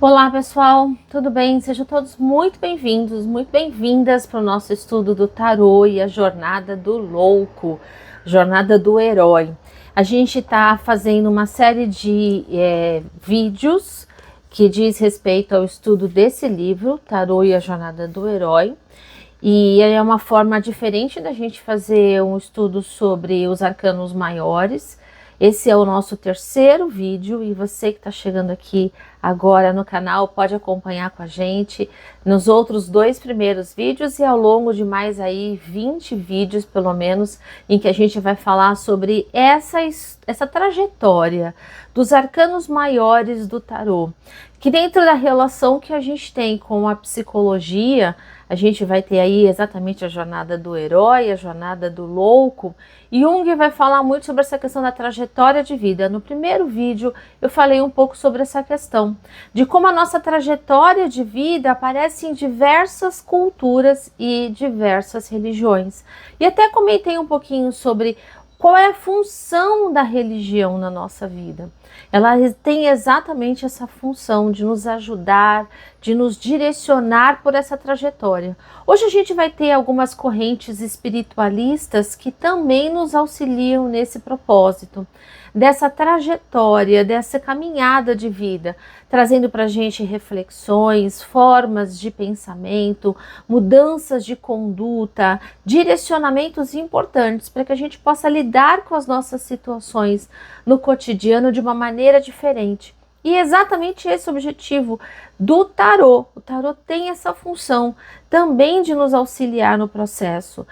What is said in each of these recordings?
Olá pessoal, tudo bem? Sejam todos muito bem-vindos, muito bem-vindas para o nosso estudo do tarô e a jornada do louco, jornada do herói. A gente está fazendo uma série de vídeos que diz respeito ao estudo desse livro, Tarô e a Jornada do Herói. E é uma forma diferente da gente fazer um estudo sobre os arcanos maiores. Esse é o nosso terceiro vídeo e você que está chegando aqui agora no canal pode acompanhar com a gente nos outros dois primeiros vídeos e ao longo de mais aí 20 vídeos pelo menos, em que a gente vai falar sobre essa trajetória dos arcanos maiores do tarô, que dentro da relação que a gente tem com a psicologia, a gente vai ter aí exatamente a jornada do herói, a jornada do louco, e Jung vai falar muito sobre essa questão da trajetória de vida. No primeiro vídeo eu falei um pouco sobre essa questão, de como a nossa trajetória de vida aparece em diversas culturas e diversas religiões. E até comentei um pouquinho sobre qual é a função da religião na nossa vida. Ela tem exatamente essa função de nos ajudar, de nos direcionar por essa trajetória. Hoje a gente vai ter algumas correntes espiritualistas que também nos auxiliam nesse propósito, dessa trajetória, dessa caminhada de vida, trazendo para a gente reflexões, formas de pensamento, mudanças de conduta, direcionamentos importantes para que a gente possa lidar com as nossas situações no cotidiano de uma maneira diferente. E é exatamente esse o objetivo do tarô. O tarô tem essa função também de nos auxiliar no processo.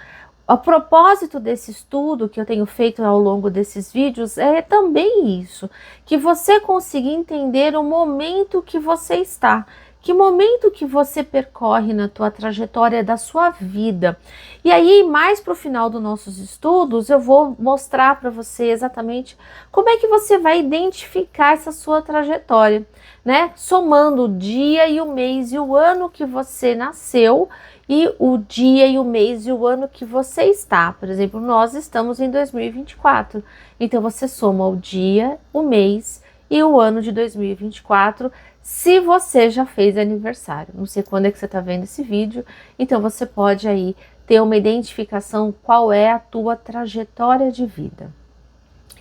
O propósito desse estudo que eu tenho feito ao longo desses vídeos é também isso, que você consiga entender o momento que você está, que momento que você percorre na tua trajetória da sua vida. E aí, mais para o final dos nossos estudos, eu vou mostrar para você exatamente como é que você vai identificar essa sua trajetória, né? Somando o dia e o mês e o ano que você nasceu e o dia e o mês e o ano que você está. Por exemplo, nós estamos em 2024. Então você soma o dia, o mês e o ano de 2024, se você já fez aniversário. Não sei quando é que você está vendo esse vídeo, então você pode aí ter uma identificação qual é a tua trajetória de vida.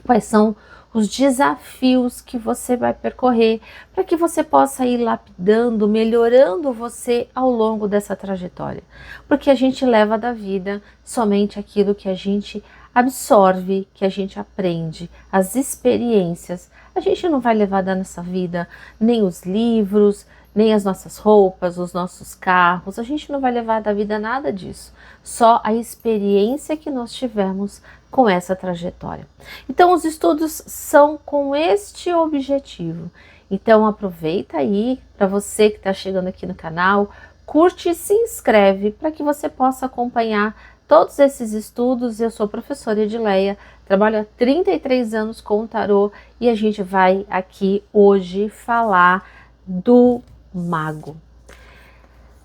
Quais são os desafios que você vai percorrer para que você possa ir lapidando, melhorando você ao longo dessa trajetória. Porque a gente leva da vida somente aquilo que a gente absorve, que a gente aprende, as experiências. A gente não vai levar da nossa vida nem os livros, nem as nossas roupas, os nossos carros, a gente não vai levar da vida nada disso, só a experiência que nós tivemos com essa trajetória. Então os estudos são com este objetivo, então aproveita aí, para você que está chegando aqui no canal, curte e se inscreve para que você possa acompanhar todos esses estudos. Eu sou a professora Edileia, trabalho há 33 anos com o tarô e a gente vai aqui hoje falar do mago.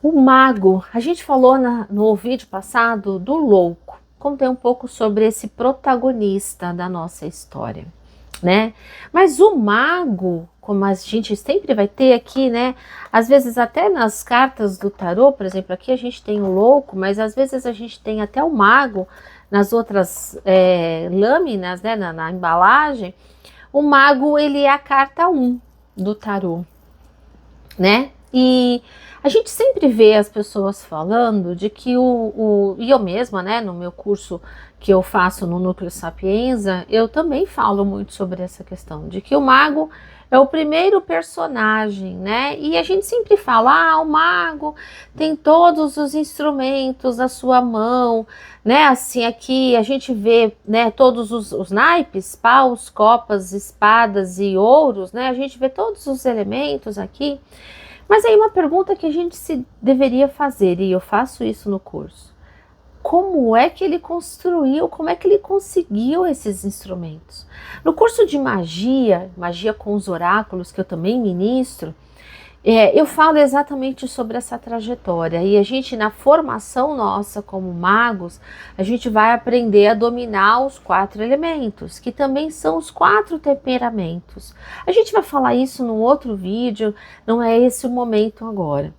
O mago, a gente falou no vídeo passado do louco, contei um pouco sobre esse protagonista da nossa história, né? Mas o mago, como a gente sempre vai ter aqui, né? Às vezes até nas cartas do tarô, por exemplo, aqui a gente tem o louco, mas às vezes a gente tem até o mago nas outras lâminas, né? Na embalagem. O mago, ele é a carta 1 do tarô, né? E a gente sempre vê as pessoas falando de que e eu mesma, né, no meu curso que eu faço no Núcleo Sapienza, eu também falo muito sobre essa questão, de que o mago é o primeiro personagem, né? E a gente sempre fala, o mago tem todos os instrumentos na sua mão, né? Assim, aqui a gente vê, né, todos os naipes, paus, copas, espadas e ouros, né? A gente vê todos os elementos aqui. Mas aí uma pergunta que a gente deveria fazer, e eu faço isso no curso: como é que ele construiu, como é que ele conseguiu esses instrumentos? No curso de magia, magia com os oráculos, que eu também ministro, Eu falo exatamente sobre essa trajetória e a gente, na formação nossa como magos, a gente vai aprender a dominar os 4 elementos, que também são os 4 temperamentos. A gente vai falar isso num outro vídeo, não é esse o momento agora.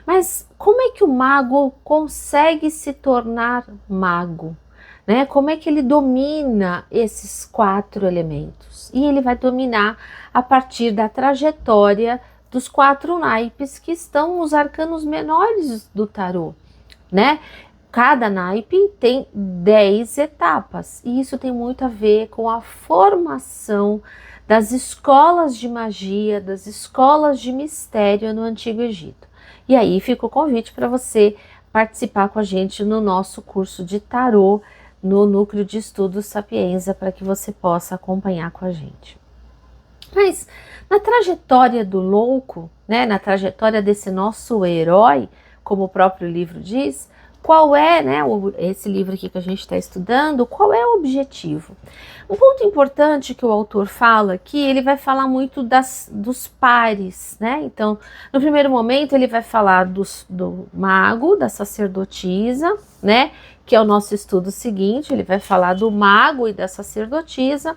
Mas como é que o mago consegue se tornar mago? Né? Como é que ele domina esses 4 elementos? E ele vai dominar a partir da trajetória dos 4 naipes que estão os arcanos menores do tarô, né? Cada naipe tem 10 etapas e isso tem muito a ver com a formação das escolas de magia, das escolas de mistério no Antigo Egito. E aí fica o convite para você participar com a gente no nosso curso de tarô no Núcleo de Estudos Sapienza, para que você possa acompanhar com a gente. Mas na trajetória do louco, né, na trajetória desse nosso herói, como o próprio livro diz, qual é, né, esse livro aqui que a gente está estudando, qual é o objetivo? Um ponto importante que o autor fala aqui, ele vai falar muito dos pares, né? Então, no primeiro momento, ele vai falar do mago, da sacerdotisa, né? Que é o nosso estudo seguinte, ele vai falar do mago e da sacerdotisa,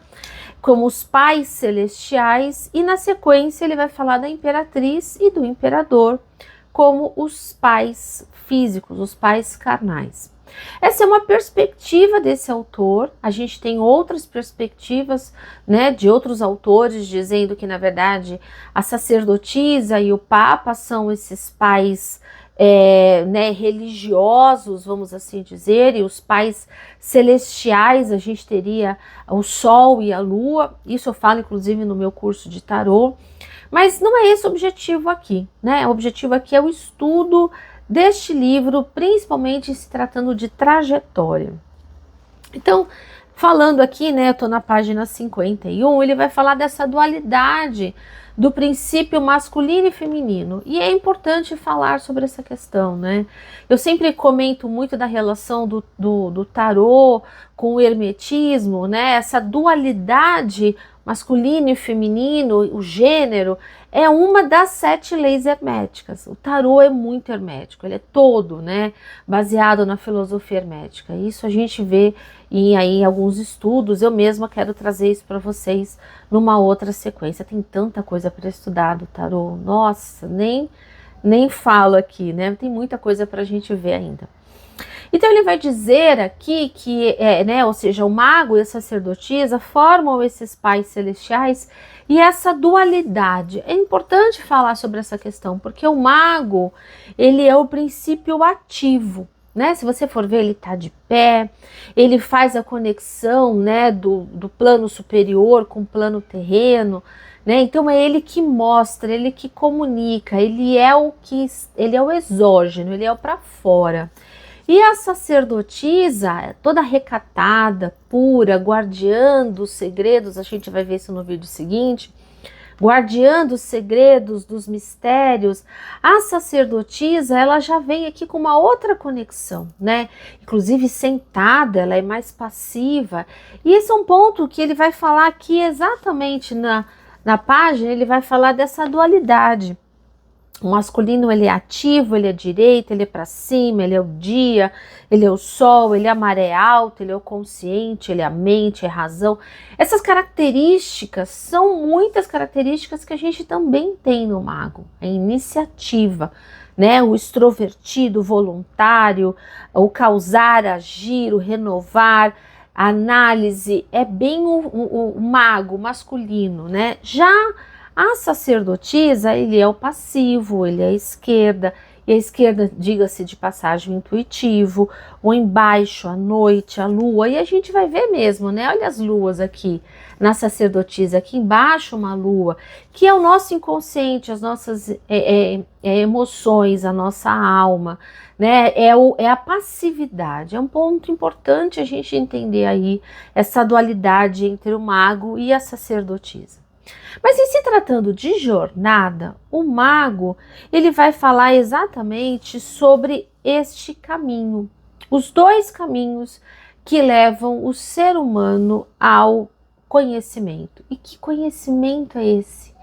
como os pais celestiais, e na sequência ele vai falar da imperatriz e do imperador, como os pais físicos, os pais carnais. Essa é uma perspectiva desse autor. A gente tem outras perspectivas, né, de outros autores dizendo que, na verdade, a sacerdotisa e o papa são esses pais né, religiosos, vamos assim dizer, e os pais celestiais, a gente teria o sol e a lua. Isso eu falo inclusive no meu curso de tarô, mas não é esse o objetivo aqui, né? O objetivo aqui é o estudo deste livro, principalmente se tratando de trajetória. Então, falando aqui, né, eu estou na página 51, ele vai falar dessa dualidade do princípio masculino e feminino. E é importante falar sobre essa questão, né? Eu sempre comento muito da relação do tarô com o hermetismo, né? Essa dualidade masculino e feminino, o gênero, é uma das 7 leis herméticas. O tarô é muito hermético, ele é todo, né, baseado na filosofia hermética. Isso a gente vê em aí alguns estudos. Eu mesma quero trazer isso para vocês numa outra sequência. Tem tanta coisa para estudar do tarô. Nossa, nem falo aqui, né? Tem muita coisa para a gente ver ainda. Então ele vai dizer aqui que, né, ou seja, o mago e a sacerdotisa formam esses pais celestiais e essa dualidade. É importante falar sobre essa questão, porque o mago, ele é o princípio ativo, né? Se você for ver, ele está de pé, ele faz a conexão, né, do plano superior com o plano terreno, né? Então é ele que mostra, ele que comunica, ele é o exógeno, ele é o para fora. E a sacerdotisa, toda recatada, pura, guardiã dos segredos, a gente vai ver isso no vídeo seguinte, guardiã dos segredos, dos mistérios. A sacerdotisa, ela já vem aqui com uma outra conexão, né? Inclusive sentada, ela é mais passiva. E esse é um ponto que ele vai falar aqui exatamente na página, ele vai falar dessa dualidade. O masculino, ele é ativo, ele é direito, ele é para cima, ele é o dia, ele é o sol, ele é a maré alta, ele é o consciente, ele é a mente, é a razão. Essas características são muitas características que a gente também tem no mago. A iniciativa, né? O extrovertido, o voluntário, o causar, agir, o renovar, a análise, é bem o mago masculino, né? Já a sacerdotisa, ele é o passivo, ele é a esquerda, e a esquerda, diga-se de passagem, intuitivo, o embaixo, a noite, a lua, e a gente vai ver mesmo, né? Olha as luas aqui, na sacerdotisa, aqui embaixo uma lua, que é o nosso inconsciente, as nossas emoções, a nossa alma, né? É a passividade, é um ponto importante a gente entender aí, essa dualidade entre o mago e a sacerdotisa. Mas em se tratando de jornada, o mago, ele vai falar exatamente sobre este caminho, os 2 caminhos que levam o ser humano ao conhecimento. E que conhecimento é esse?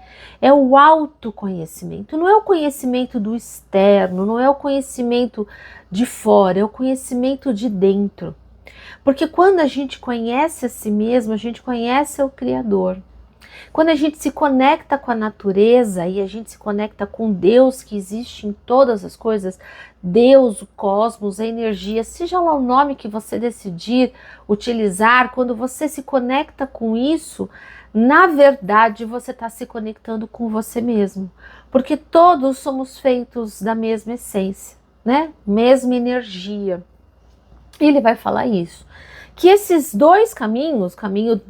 é o autoconhecimento. Não é o conhecimento do externo, não é o conhecimento de fora, é o conhecimento de dentro. Porque quando a gente conhece a si mesmo, a gente conhece o Criador. Quando a gente se conecta com a natureza e a gente se conecta com Deus que existe em todas as coisas, Deus, o cosmos, a energia, seja lá o nome que você decidir utilizar, quando você se conecta com isso, na verdade você está se conectando com você mesmo. Porque todos somos feitos da mesma essência, né? Mesma energia. Ele vai falar isso. Que esses dois caminhos, o caminho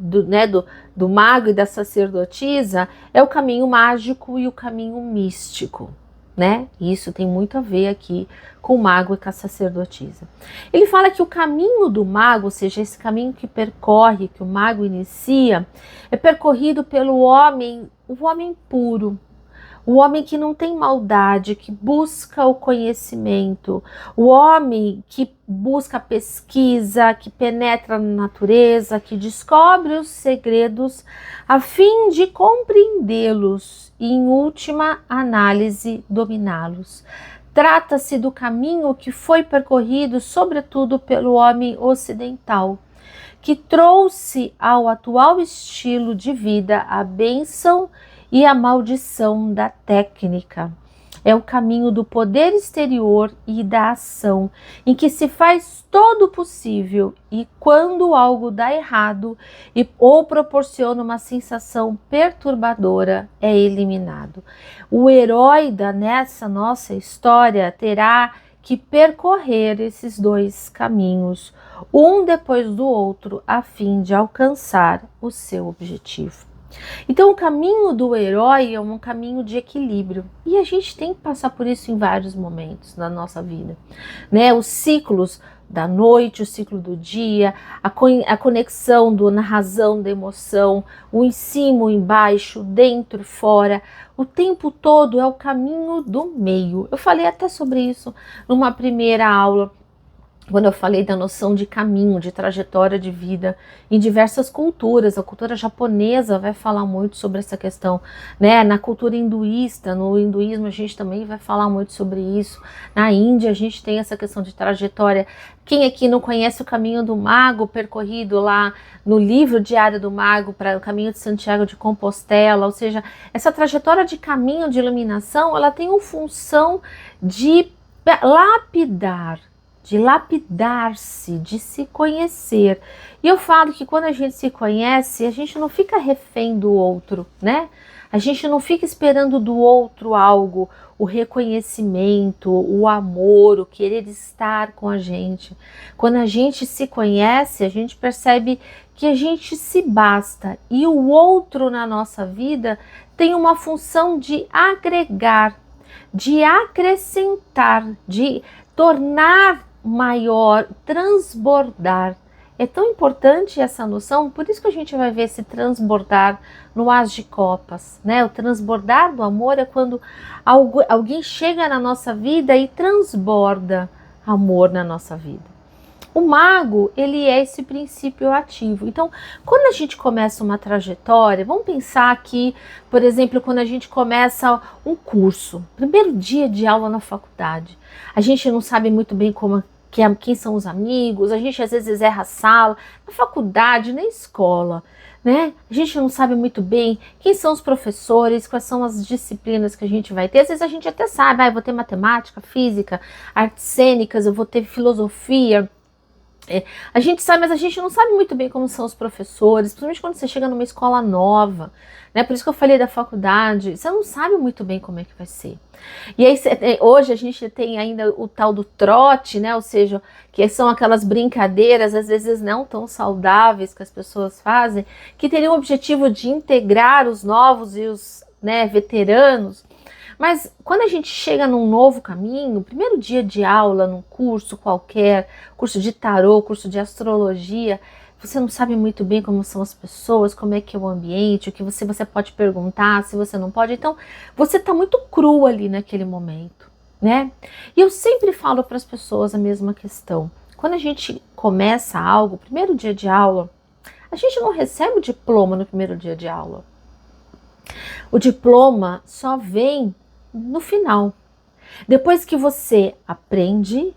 do mago e da sacerdotisa, é o caminho mágico e o caminho místico, né? Isso tem muito a ver aqui com o mago e com a sacerdotisa. Ele fala que o caminho do mago, ou seja, esse caminho que percorre, que o mago inicia, é percorrido pelo homem, o homem puro. O homem que não tem maldade, que busca o conhecimento, o homem que busca a pesquisa, que penetra na natureza, que descobre os segredos a fim de compreendê-los e, em última análise, dominá-los. Trata-se do caminho que foi percorrido, sobretudo, pelo homem ocidental, que trouxe ao atual estilo de vida a bênção e a maldição da técnica. É o caminho do poder exterior e da ação, em que se faz todo o possível e quando algo dá errado ou proporciona uma sensação perturbadora, é eliminado. O herói nessa nossa história terá que percorrer esses dois caminhos, um depois do outro, a fim de alcançar o seu objetivo. Então o caminho do herói é um caminho de equilíbrio e a gente tem que passar por isso em vários momentos da nossa vida, né? Os ciclos da noite, o ciclo do dia, a conexão na razão, da emoção, o em cima, o embaixo, dentro, fora, o tempo todo é o caminho do meio. Eu falei até sobre isso numa primeira aula, quando eu falei da noção de caminho, de trajetória de vida em diversas culturas. A cultura japonesa vai falar muito sobre essa questão, né? Na cultura hinduísta, no hinduísmo a gente também vai falar muito sobre isso. Na Índia a gente tem essa questão de trajetória. Quem aqui não conhece o caminho do mago percorrido lá no livro Diário do Mago para o caminho de Santiago de Compostela? Ou seja, essa trajetória de caminho de iluminação, ela tem uma função de lapidar-se, de se conhecer. E eu falo que quando a gente se conhece, a gente não fica refém do outro, né? A gente não fica esperando do outro algo, o reconhecimento, o amor, o querer estar com a gente. Quando a gente se conhece, a gente percebe que a gente se basta e o outro na nossa vida tem uma função de agregar, de acrescentar, de tornar maior, transbordar. É tão importante essa noção, por isso que a gente vai ver esse transbordar no As de Copas, né? O transbordar do amor é quando alguém chega na nossa vida e transborda amor na nossa vida. O mago, ele é esse princípio ativo. Então, quando a gente começa uma trajetória, vamos pensar aqui, por exemplo, quando a gente começa um curso, primeiro dia de aula na faculdade, a gente não sabe muito bem quem são os amigos, a gente às vezes erra a sala, na faculdade, na escola, né? A gente não sabe muito bem quem são os professores, quais são as disciplinas que a gente vai ter. Às vezes a gente até sabe, eu vou ter matemática, física, artes cênicas, eu vou ter filosofia. A gente sabe, mas a gente não sabe muito bem como são os professores, principalmente quando você chega numa escola nova, né? Por isso que eu falei da faculdade, você não sabe muito bem como é que vai ser. E aí, hoje a gente tem ainda o tal do trote, né? Ou seja, que são aquelas brincadeiras, às vezes não tão saudáveis que as pessoas fazem, que teriam o objetivo de integrar os novos e os, né, veteranos. Mas quando a gente chega num novo caminho, primeiro dia de aula, num curso qualquer, curso de tarô, curso de astrologia, você não sabe muito bem como são as pessoas, como é que é o ambiente, o que você pode perguntar, se você não pode. Então, você está muito cru ali naquele momento, né? E eu sempre falo para as pessoas a mesma questão. Quando a gente começa algo, primeiro dia de aula, a gente não recebe o diploma no primeiro dia de aula. O diploma só vem no final. Depois que você aprende,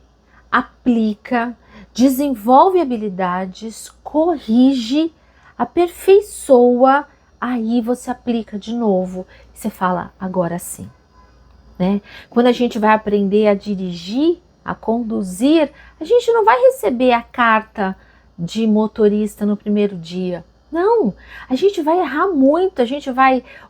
aplica, desenvolve habilidades, corrige, aperfeiçoa, aí você aplica de novo. E você fala, agora sim. Né? Quando a gente vai aprender a dirigir, a conduzir, a gente não vai receber a carta de motorista no primeiro dia. Não, a gente vai errar muito,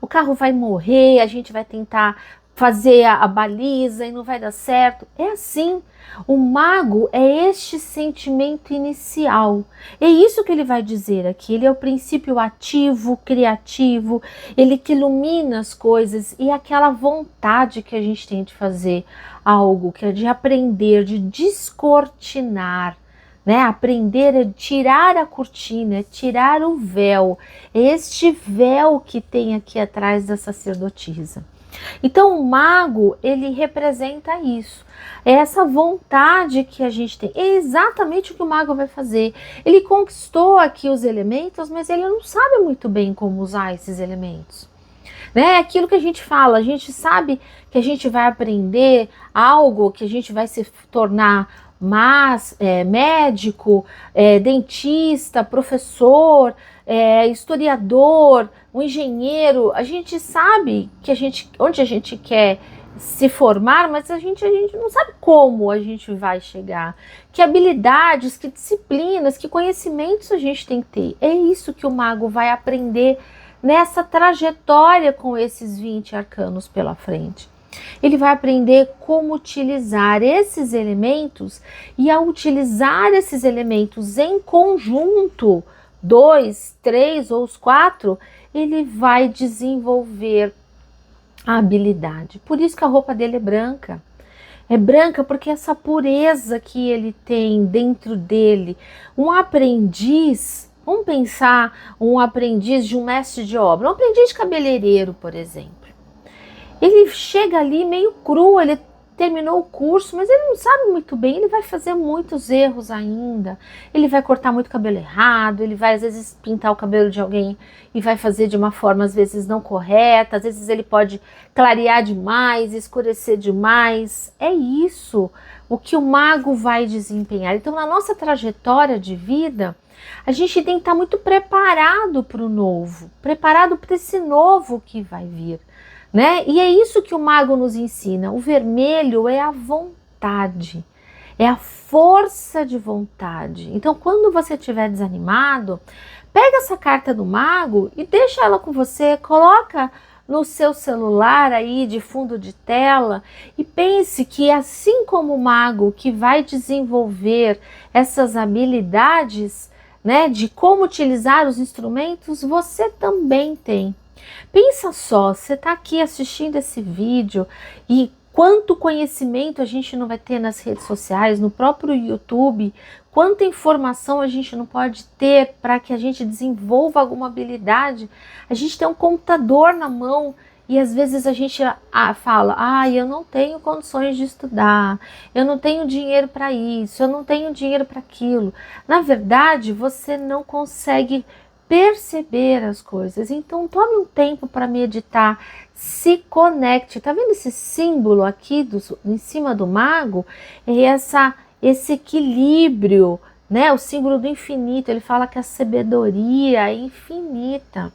o carro vai morrer, a gente vai tentar fazer a baliza e não vai dar certo. É assim. O mago é este sentimento inicial. É isso que ele vai dizer aqui. Ele é o princípio ativo, criativo, ele que ilumina as coisas e aquela vontade que a gente tem de fazer algo, que é de aprender, de descortinar. Né? Aprender é tirar a cortina, é tirar o véu. É este véu que tem aqui atrás da sacerdotisa. Então o mago, ele representa isso, é essa vontade que a gente tem, é exatamente o que o mago vai fazer. Ele conquistou aqui os elementos, mas ele não sabe muito bem como usar esses elementos. Né? Aquilo que a gente fala, a gente sabe que a gente vai aprender algo, que a gente vai se tornar médico, dentista, professor, historiador, um engenheiro. A gente sabe que onde a gente quer se formar, mas a gente não sabe como a gente vai chegar. Que habilidades, que disciplinas, que conhecimentos a gente tem que ter. É isso que o mago vai aprender nessa trajetória com esses 20 arcanos pela frente. Ele vai aprender como utilizar esses elementos e ao utilizar esses elementos em conjunto, 2, 3 ou os 4, ele vai desenvolver a habilidade. Por isso que a roupa dele é branca. É branca porque essa pureza que ele tem dentro dele. Um aprendiz, vamos pensar um aprendiz de um mestre de obra, um aprendiz de cabeleireiro, por exemplo. Ele chega ali meio cru, ele terminou o curso, mas ele não sabe muito bem, ele vai fazer muitos erros ainda, ele vai cortar muito cabelo errado, ele vai às vezes pintar o cabelo de alguém e vai fazer de uma forma às vezes não correta, às vezes ele pode clarear demais, escurecer demais. É isso o que o mago vai desempenhar. Então na nossa trajetória de vida, a gente tem que estar muito preparado para o novo, preparado para esse novo que vai vir. Né? E é isso que o mago nos ensina. O vermelho é a vontade, é a força de vontade. Então, quando você estiver desanimado, pega essa carta do mago e deixa ela com você, coloca no seu celular aí de fundo de tela e pense que assim como o mago que vai desenvolver essas habilidades, né, de como utilizar os instrumentos, você também tem. Pensa só, você está aqui assistindo esse vídeo e quanto conhecimento a gente não vai ter nas redes sociais, no próprio YouTube, quanta informação a gente não pode ter para que a gente desenvolva alguma habilidade. A gente tem um computador na mão e às vezes a gente fala, eu não tenho condições de estudar, eu não tenho dinheiro para isso, eu não tenho dinheiro para aquilo. Na verdade, você não consegue perceber as coisas. Então tome um tempo para meditar, se conecte. Tá vendo esse símbolo aqui em cima do mago? É esse equilíbrio, né? O símbolo do infinito. Ele fala que a sabedoria é infinita.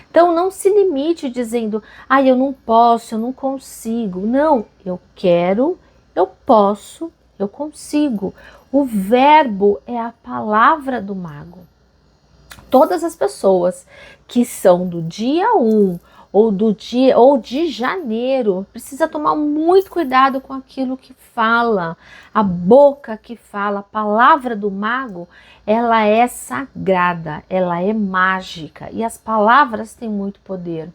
Então não se limite dizendo, eu não posso, eu não consigo. Não, eu quero, eu posso, eu consigo. O verbo é a palavra do mago. Todas as pessoas que são do dia 1 ou de janeiro, precisa tomar muito cuidado com aquilo que fala. A boca que fala, a palavra do mago, ela é sagrada, ela é mágica e as palavras têm muito poder.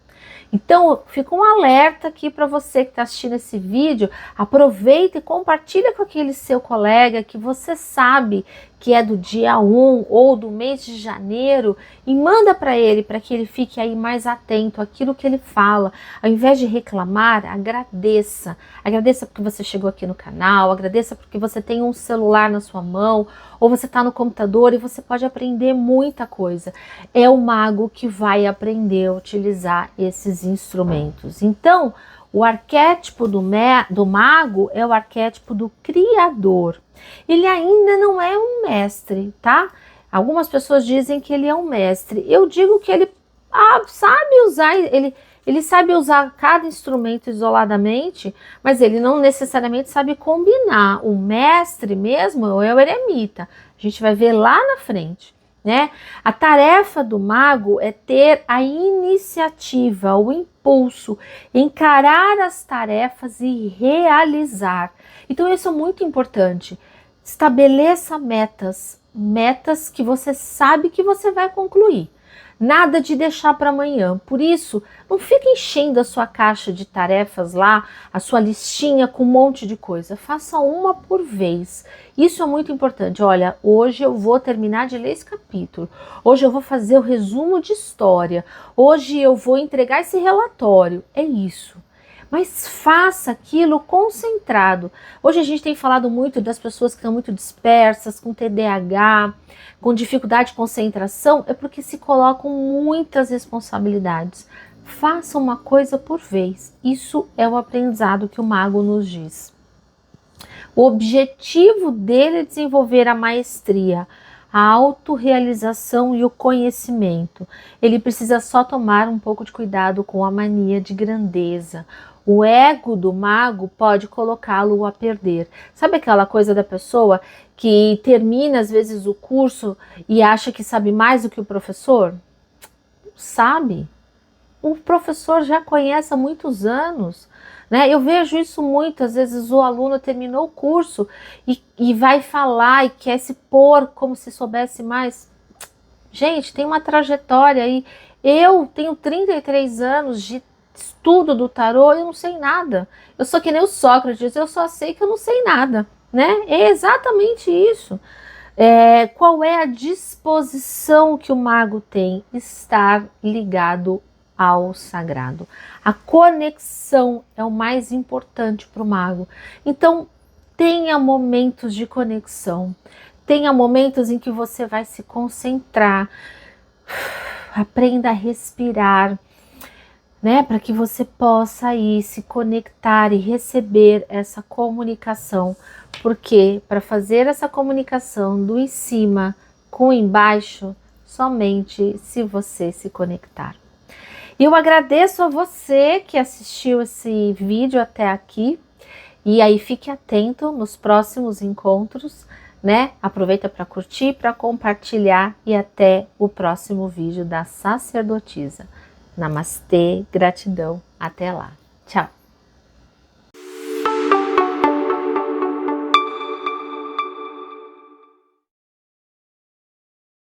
Então, fica um alerta aqui para você que está assistindo esse vídeo, aproveita e compartilha com aquele seu colega que você sabe que é do dia 1 ou do mês de janeiro e manda para ele, para que ele fique aí mais atento àquilo que ele fala. Ao invés de reclamar, agradeça. Agradeça porque você chegou aqui no canal, agradeça porque você tem um celular na sua mão, ou você está no computador e você pode aprender muita coisa. É o mago que vai aprender a utilizar esses instrumentos. Então, o arquétipo do mago é o arquétipo do criador. Ele ainda não é um mestre, tá? Algumas pessoas dizem que ele é um mestre. Eu digo que ele sabe usar, ele sabe usar cada instrumento isoladamente, mas ele não necessariamente sabe combinar. O mestre mesmo é o eremita. A gente vai ver lá na frente, né? A tarefa do mago é ter a iniciativa, o impulso, encarar as tarefas e realizar. Então isso é muito importante. Estabeleça metas que você sabe que você vai concluir. Nada de deixar para amanhã. Por isso, não fique enchendo a sua caixa de tarefas lá, a sua listinha com um monte de coisa. Faça uma por vez. Isso é muito importante. Olha, hoje eu vou terminar de ler esse capítulo. Hoje eu vou fazer o resumo de história. Hoje eu vou entregar esse relatório. É isso. Mas faça aquilo concentrado. Hoje a gente tem falado muito das pessoas que estão muito dispersas, com TDAH, com dificuldade de concentração, é porque se colocam muitas responsabilidades. Faça uma coisa por vez. Isso é o aprendizado que o mago nos diz. O objetivo dele é desenvolver a maestria, a autorrealização e o conhecimento. Ele precisa só tomar um pouco de cuidado com a mania de grandeza. O ego do mago pode colocá-lo a perder. Sabe aquela coisa da pessoa que termina às vezes o curso e acha que sabe mais do que o professor? Não sabe. O professor já conhece há muitos anos, né? Eu vejo isso muito, às vezes o aluno terminou o curso e vai falar e quer se pôr como se soubesse mais. Gente, tem uma trajetória aí. Eu tenho 33 anos de estudo do tarô, eu não sei nada. Eu sou que nem o Sócrates, eu só sei que eu não sei nada, né? É exatamente isso. Qual é a disposição que o mago tem? Estar ligado ao sagrado. A conexão é o mais importante para o mago. Então, tenha momentos de conexão. Tenha momentos em que você vai se concentrar. Aprenda a respirar, né, para que você possa aí se conectar e receber essa comunicação, porque para fazer essa comunicação do em cima com o embaixo, somente se você se conectar. Eu agradeço a você que assistiu esse vídeo até aqui, e aí fique atento nos próximos encontros, né? Aproveita para curtir, para compartilhar e até o próximo vídeo da sacerdotisa. Namastê, gratidão, até lá. Tchau!